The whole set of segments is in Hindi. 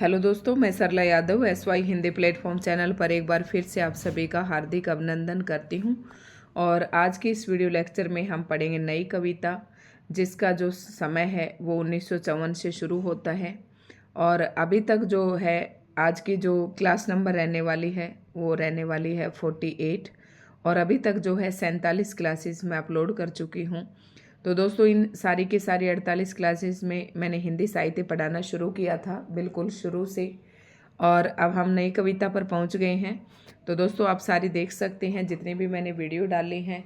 हेलो दोस्तों, मैं Sarla Yadav SY Hindi platform channel पर एक बार फिर से आप सभी का हार्दिक अभिनंदन करती हूं। और आज के इस वीडियो लेक्चर में हम पढ़ेंगे नई कविता, जिसका जो समय है वो 1954 से शुरू होता है। और अभी तक जो है आज की जो क्लास नंबर रहने वाली है वो रहने वाली है 48। और अभी तक जो है 47 क्लासेस मैं अपलोड कर चुकी हूँ। तो दोस्तों, इन सारी की सारी 48 क्लासेस में मैंने हिंदी साहित्य पढ़ाना शुरू किया था, बिल्कुल शुरू से। और अब हम नई कविता पर पहुंच गए हैं। तो दोस्तों, आप सारी देख सकते हैं जितने भी मैंने वीडियो डाले हैं,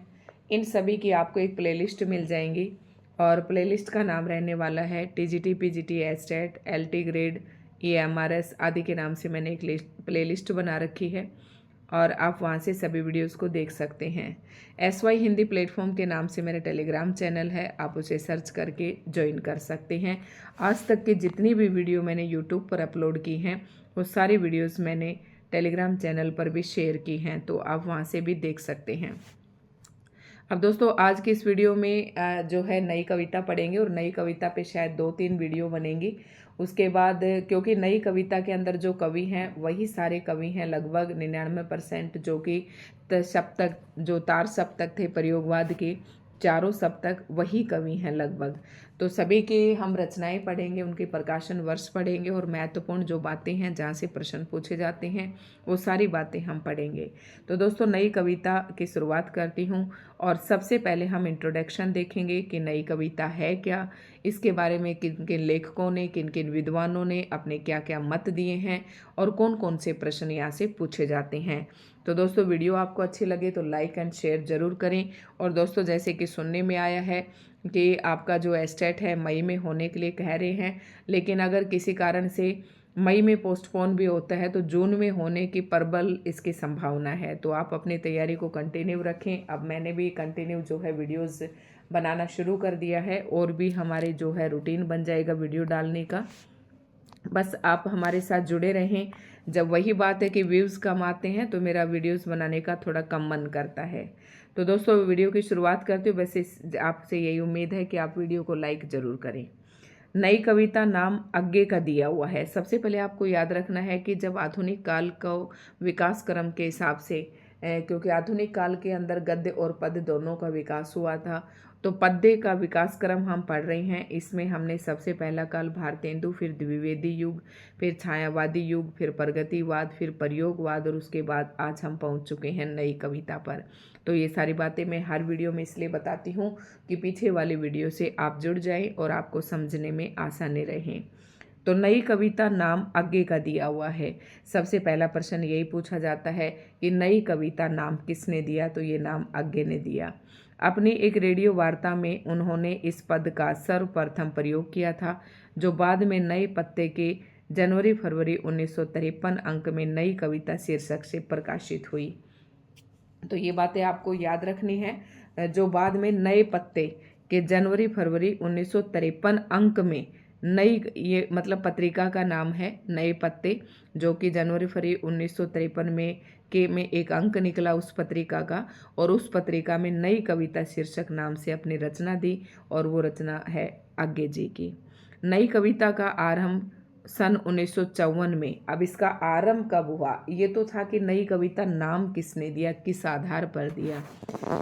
इन सभी की आपको एक प्लेलिस्ट मिल जाएंगी। और प्लेलिस्ट का नाम रहने वाला है TGT PGT estate LT grade EMRS आदि के नाम से मैंने एक प्लेलिस्ट बना रखी है। और आप वहाँ से सभी वीडियोस को देख सकते हैं। SY हिंदी प्लेटफॉर्म के नाम से मेरा टेलीग्राम चैनल है, आप उसे सर्च करके ज्वाइन कर सकते हैं। आज तक के जितनी भी वीडियो मैंने यूट्यूब पर अपलोड की हैं वो सारी वीडियोस मैंने टेलीग्राम चैनल पर भी शेयर की हैं, तो आप वहाँ से भी देख सकते हैं। अब दोस्तों, आज की इस वीडियो में जो है नई कविता पढ़ेंगे और नई कविता पे शायद 2-3 वीडियो बनेंगी। उसके बाद क्योंकि नई कविता के अंदर जो कवि हैं वही सारे कवि हैं, लगभग 99% जो कि सप्तक जो तार सप्तक थे प्रयोगवाद के, चारों सप्तक वही कवि हैं लगभग। तो सभी की हम रचनाएं पढ़ेंगे, उनके प्रकाशन वर्ष पढ़ेंगे और महत्वपूर्ण जो बातें हैं जहाँ से प्रश्न पूछे जाते हैं वो सारी बातें हम पढ़ेंगे। तो दोस्तों, नई कविता की शुरुआत करती हूँ। और सबसे पहले हम इंट्रोडक्शन देखेंगे कि नई कविता है क्या, इसके बारे में किन किन लेखकों ने, किन किन विद्वानों ने अपने क्या क्या मत दिए हैं और कौन कौन से प्रश्न यहाँ से पूछे जाते हैं। तो दोस्तों, वीडियो आपको अच्छी लगे तो लाइक एंड शेयर ज़रूर करें। और दोस्तों, जैसे कि सुनने में आया है कि आपका जो एस्टेट है मई में होने के लिए कह रहे हैं, लेकिन अगर किसी कारण से मई में पोस्टपोन भी होता है तो जून में होने की प्रबल इसकी संभावना है। तो आप अपनी तैयारी को कंटिन्यू रखें। अब मैंने भी कंटिन्यू जो है वीडियोस बनाना शुरू कर दिया है और भी हमारे जो है रूटीन बन जाएगा वीडियो डालने का। बस आप हमारे साथ जुड़े रहें। जब वही बात है कि व्यूज़ कम आते हैं तो मेरा वीडियोस बनाने का थोड़ा कम मन करता है। तो दोस्तों, वीडियो की शुरुआत करते हुए वैसे आपसे यही उम्मीद है कि आप वीडियो को लाइक ज़रूर करें। नई कविता नाम आगे का दिया हुआ है। सबसे पहले आपको याद रखना है कि जब आधुनिक काल को विकास क्रम के हिसाब से, क्योंकि आधुनिक काल के अंदर गद्य और पद्य दोनों का विकास हुआ था, तो पद्य का विकास क्रम हम पढ़ रहे हैं। इसमें हमने सबसे पहला काल भारतेंदु, फिर द्विवेदी युग, फिर छायावादी युग, फिर प्रगतिवाद, फिर प्रयोगवाद और उसके बाद आज हम पहुंच चुके हैं नई कविता पर। तो ये सारी बातें मैं हर वीडियो में इसलिए बताती हूँ कि पीछे वाली वीडियो से आप जुड़ जाएं और आपको समझने में आसानी रहे। तो नई कविता नाम आगे का दिया हुआ है। सबसे पहला प्रश्न यही पूछा जाता है कि नई कविता नाम किसने दिया, तो ये नाम आगे ने दिया। अपनी एक रेडियो वार्ता में उन्होंने इस पद का सर्वप्रथम प्रयोग किया था, जो बाद में नए पत्ते के जनवरी-फरवरी 1953 अंक में नई कविता शीर्षक से प्रकाशित हुई। तो ये बातें आपको याद रखनी है। जो बाद में नए पत्ते के जनवरी-फरवरी 1953 अंक में नई, ये मतलब पत्रिका का नाम है नए पत्ते, जो कि जनवरी-फरवरी 1953 में एक अंक निकला उस पत्रिका का। और उस पत्रिका में नई कविता शीर्षक नाम से अपनी रचना दी और वो रचना है आगे जी की। नई कविता का आरंभ सन 1954 में। अब इसका आरंभ कब हुआ, ये तो था कि नई कविता नाम किसने दिया, किस आधार पर दिया,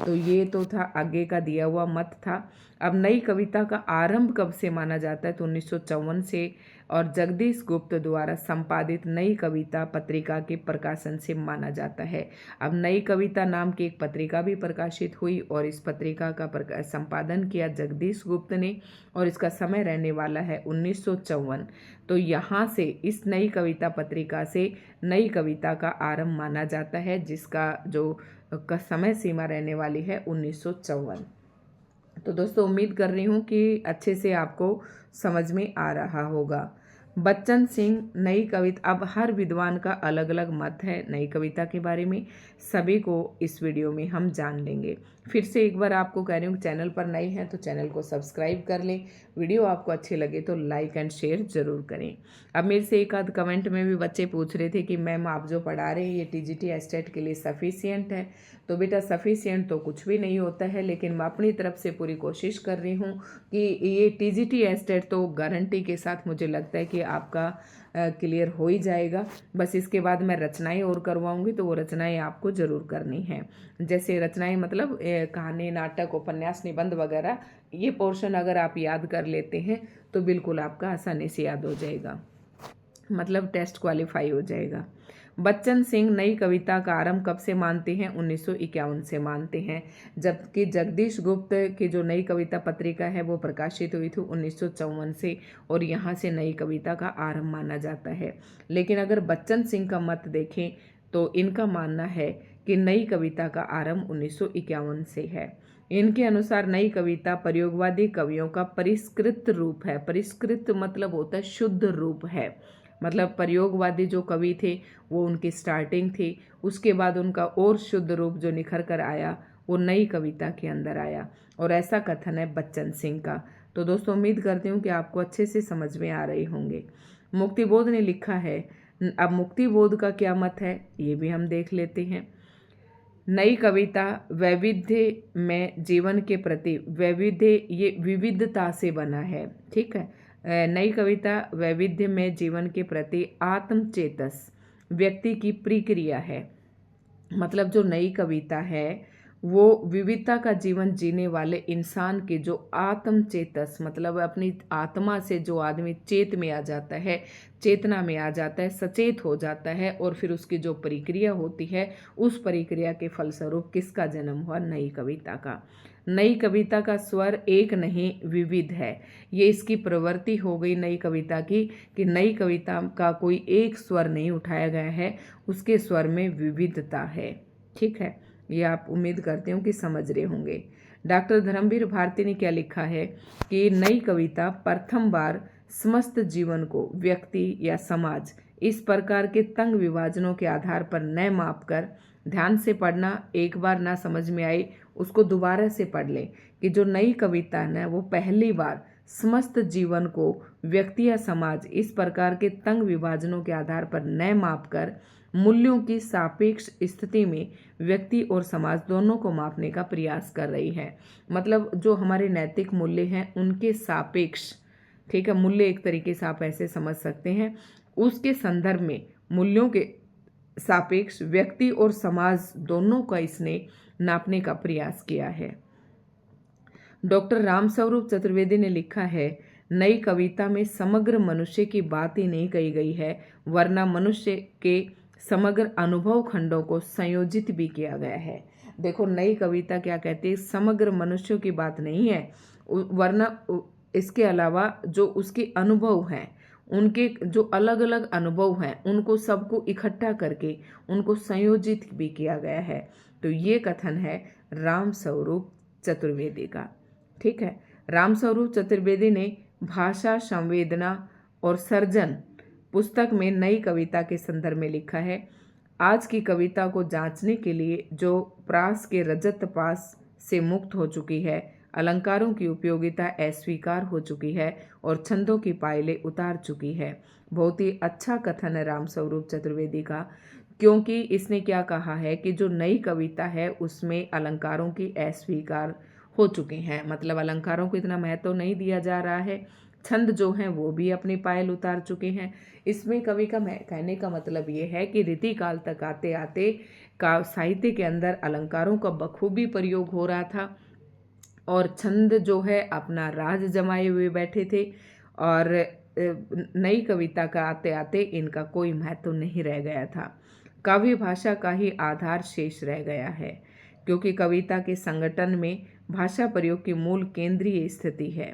तो ये तो था आगे का दिया हुआ मत था। अब नई कविता का आरंभ कब से माना जाता है, तो 1954 से और जगदीश गुप्त द्वारा संपादित नई कविता पत्रिका के प्रकाशन से माना जाता है। अब नई कविता नाम की एक पत्रिका भी प्रकाशित हुई और इस पत्रिका का संपादन किया जगदीश गुप्त ने और इसका समय रहने वाला है 1954। तो यहाँ से इस नई कविता पत्रिका से नई कविता का आरंभ माना जाता है, जिसका जो का समय सीमा रहने वाली है 1954। तो दोस्तों, उम्मीद कर रही हूँ कि अच्छे से आपको समझ में आ रहा होगा। बच्चन सिंह नई कविता, अब हर विद्वान का अलग अलग मत है नई कविता के बारे में, सभी को इस वीडियो में हम जान लेंगे। फिर से एक बार आपको कह रही हूँ, चैनल पर नए हैं तो चैनल को सब्सक्राइब कर लें, वीडियो आपको अच्छी लगे तो लाइक एंड शेयर ज़रूर करें। अब मेरे से एक आध कमेंट में भी बच्चे पूछ रहे थे कि मैम आप जो पढ़ा रहे हैं ये TGT एस्टेट के लिए सफिशियंट है। तो बेटा, सफिशियंट तो कुछ भी नहीं होता है, लेकिन मैं अपनी तरफ से पूरी कोशिश कर रही हूँ कि ये TGT एस्टेट तो गारंटी के साथ मुझे लगता है कि ये आपका क्लियर हो ही जाएगा। बस इसके बाद मैं रचनाएं और करवाऊंगी, तो वो रचनाएं आपको ज़रूर करनी है। जैसे रचनाएं मतलब कहानी, नाटक, उपन्यास, निबंध वगैरह, ये पोर्शन अगर आप याद कर लेते हैं तो बिल्कुल आपका आसानी से याद हो जाएगा, मतलब टेस्ट क्वालिफाई हो जाएगा। बच्चन सिंह नई कविता का आरंभ कब से मानते हैं? 1951 से मानते हैं, जबकि जगदीश गुप्त की जो नई कविता पत्रिका है वो प्रकाशित हुई थी 1954 से, और यहाँ से नई कविता का आरंभ माना जाता है। लेकिन अगर बच्चन सिंह का मत देखें तो इनका मानना है कि नई कविता का आरंभ 1951 से है। इनके अनुसार नई कविता प्रयोगवादी कवियों का परिष्कृत रूप है। परिष्कृत मतलब होता है शुद्ध रूप है, मतलब प्रयोगवादी जो कवि थे वो उनकी स्टार्टिंग थी, उसके बाद उनका और शुद्ध रूप जो निखर कर आया वो नई कविता के अंदर आया, और ऐसा कथन है बच्चन सिंह का। तो दोस्तों उम्मीद करती हूँ कि आपको अच्छे से समझ में आ रहे होंगे। मुक्तिबोध ने लिखा है, अब मुक्तिबोध का क्या मत है ये भी हम देख लेते हैं। नई कविता वैविध्य में जीवन के प्रति, वैविध्य ये विविधता से बना है, ठीक है। नई कविता वैविध्य में जीवन के प्रति आत्मचेतस व्यक्ति की प्रक्रिया है। मतलब जो नई कविता है वो विविधता का जीवन जीने वाले इंसान के जो आत्मचेतस, मतलब अपनी आत्मा से जो आदमी चेत में आ जाता है, चेतना में आ जाता है, सचेत हो जाता है, और फिर उसकी जो प्रक्रिया होती है उस प्रक्रिया के फलस्वरूप किसका जन्म हुआ? नई कविता का। नई कविता का स्वर एक नहीं विविध है, ये इसकी प्रवृत्ति हो गई नई कविता की कि नई कविता का कोई एक स्वर नहीं उठाया गया है, उसके स्वर में विविधता है, ठीक है। ये आप उम्मीद करते हो कि समझ रहे होंगे। डॉक्टर धर्मवीर भारती ने क्या लिखा है कि नई कविता प्रथम बार समस्त जीवन को व्यक्ति या समाज इस प्रकार के तंग विभाजनों के आधार पर न माप कर ध्यान से पढ़ना, एक बार ना समझ में आई उसको दोबारा से पढ़ लें, कि जो नई कविता है ना वो पहली बार समस्त जीवन को व्यक्ति या समाज इस प्रकार के तंग विभाजनों के आधार पर न माप कर मूल्यों की सापेक्ष स्थिति में व्यक्ति और समाज दोनों को मापने का प्रयास कर रही है। मतलब जो हमारे नैतिक मूल्य हैं उनके सापेक्ष, ठीक है, मूल्य एक तरीके से आप ऐसे समझ सकते हैं, उसके संदर्भ में मूल्यों के सापेक्ष व्यक्ति और समाज दोनों का इसने नापने का प्रयास किया है। डॉक्टर रामस्वरूप चतुर्वेदी ने लिखा है, नई कविता में समग्र मनुष्य की बात ही नहीं कही गई है, वरना मनुष्य के समग्र अनुभव खंडों को संयोजित भी किया गया है। देखो नई कविता क्या कहती है, समग्र मनुष्यों की बात नहीं है, वरना इसके अलावा जो उसके अनुभव हैं, उनके जो अलग अलग अनुभव हैं उनको सबको इकट्ठा करके उनको संयोजित भी किया गया है। तो ये कथन है रामस्वरूप चतुर्वेदी का, ठीक है। रामस्वरूप चतुर्वेदी ने भाषा, संवेदना और सर्जन पुस्तक में नई कविता के संदर्भ में लिखा है, आज की कविता को जांचने के लिए जो प्रास के रजत पास से मुक्त हो चुकी है, अलंकारों की उपयोगिता अस्वीकार हो चुकी है और छंदों की पायलें उतार चुकी है। बहुत ही अच्छा कथन है रामस्वरूप चतुर्वेदी का, क्योंकि इसने क्या कहा है कि जो नई कविता है उसमें अलंकारों की अस्वीकार हो चुके हैं, मतलब अलंकारों को इतना महत्व नहीं दिया जा रहा है, छंद जो हैं वो भी अपनी पायल उतार चुके हैं। इसमें कवि का कहने का मतलब ये है कि रीतिकाल तक आते आते का साहित्य के अंदर अलंकारों का बखूबी प्रयोग हो रहा था और छंद जो है अपना राज जमाए हुए बैठे थे, और नई कविता का आते आते इनका कोई महत्व नहीं रह गया था। काव्य भाषा का ही आधार शेष रह गया है, क्योंकि कविता के संगठन में भाषा प्रयोग की मूल केंद्रीय स्थिति है।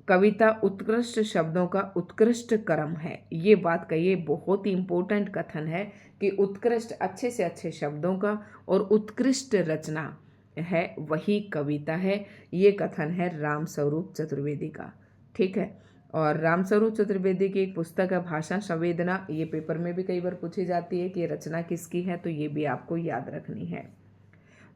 कविता उत्कृष्ट शब्दों का उत्कृष्ट क्रम है। ये बात कहिए, बहुत ही इम्पोर्टेंट कथन है कि उत्कृष्ट अच्छे से अच्छे शब्दों का और उत्कृष्ट रचना है वही कविता है। ये कथन है रामस्वरूप चतुर्वेदी का, ठीक है। और रामस्वरूप चतुर्वेदी की एक पुस्तक है भाषा संवेदना, ये पेपर में भी कई बार पूछी जाती है कि रचना किसकी है, तो ये भी आपको याद रखनी है।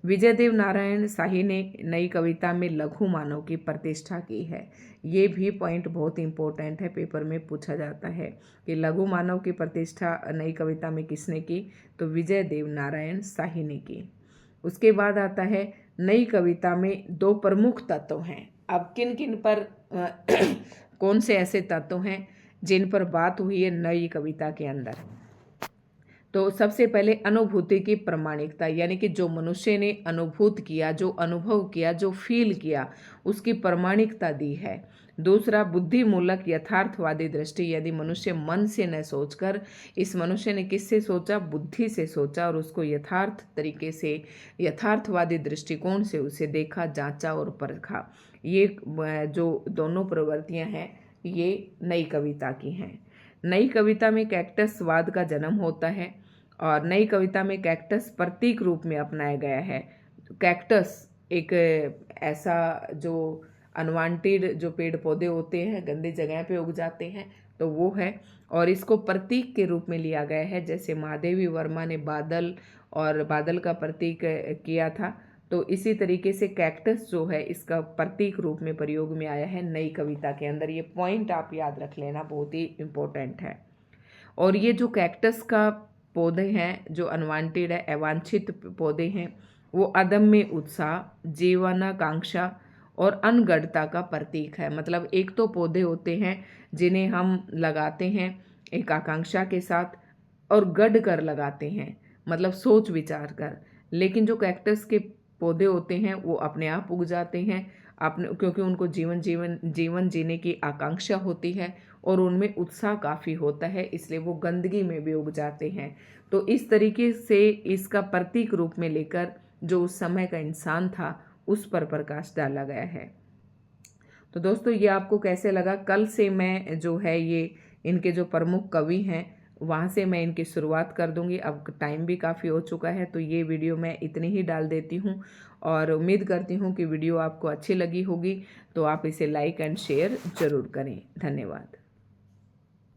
विजयदेव नारायण शाही ने नई कविता में लघु मानव की प्रतिष्ठा की है। ये भी पॉइंट बहुत इंपॉर्टेंट है, पेपर में पूछा जाता है कि लघु मानव की प्रतिष्ठा नई कविता में किसने की, तो विजयदेव नारायण शाही ने की। उसके बाद आता है नई कविता में दो प्रमुख तत्व हैं। अब किन किन पर कौन से ऐसे तत्व हैं, जिन पर बात हुई है नई कविता के अंदर। तो सबसे पहले अनुभूति की प्रामाणिकता, यानी कि जो मनुष्य ने अनुभूत किया, जो अनुभव किया, जो फील किया, उसकी प्रामाणिकता दी है। दूसरा, बुद्धिमूलक यथार्थवादी दृष्टि, यदि मनुष्य मन से न सोचकर, इस मनुष्य ने किससे सोचा, बुद्धि से सोचा, और उसको यथार्थ तरीके से, यथार्थवादी दृष्टिकोण से उसे देखा, जांचा और परखा। ये जो दोनों प्रवृत्तियां हैं ये नई कविता की हैं। नई कविता में कैक्टसवाद का जन्म होता है और नई कविता में कैक्टस प्रतीक रूप में अपनाया गया है। कैक्टस एक ऐसा जो अनवांटेड जो पेड़ पौधे होते हैं, गंदी जगह पे उग जाते हैं, तो वो है, और इसको प्रतीक के रूप में लिया गया है। जैसे महादेवी वर्मा ने बादल और बादल का प्रतीक किया था, तो इसी तरीके से कैक्टस जो है इसका प्रतीक रूप में प्रयोग में आया है नई कविता के अंदर। ये पॉइंट आप याद रख लेना, बहुत ही इम्पोर्टेंट है। और ये जो कैक्टस का पौधे हैं, जो अनवांटेड है, अवांछित पौधे हैं, वो अदम्य उत्साह, जीवनाकांक्षा और अनगढ़ता का प्रतीक है। मतलब एक तो पौधे होते हैं जिन्हें हम लगाते हैं एक आकांक्षा के साथ और गढ़ कर लगाते हैं, मतलब सोच विचार कर, लेकिन जो कैक्टस के पौधे होते हैं वो अपने आप उग जाते हैं अपने, क्योंकि उनको जीवन जीने की आकांक्षा होती है और उनमें उत्साह काफ़ी होता है, इसलिए वो गंदगी में भी उग जाते हैं। तो इस तरीके से इसका प्रतीक रूप में लेकर जो उस समय का इंसान था उस पर प्रकाश डाला गया है। तो दोस्तों ये आपको कैसे लगा? कल से मैं जो है ये इनके जो प्रमुख कवि हैं वहाँ से मैं इनकी शुरुआत कर दूंगी। अब टाइम भी काफ़ी हो चुका है, तो ये वीडियो मैं इतनी ही डाल देती हूँ और उम्मीद करती हूँ कि वीडियो आपको अच्छी लगी होगी। तो आप इसे लाइक एंड शेयर ज़रूर करें। धन्यवाद।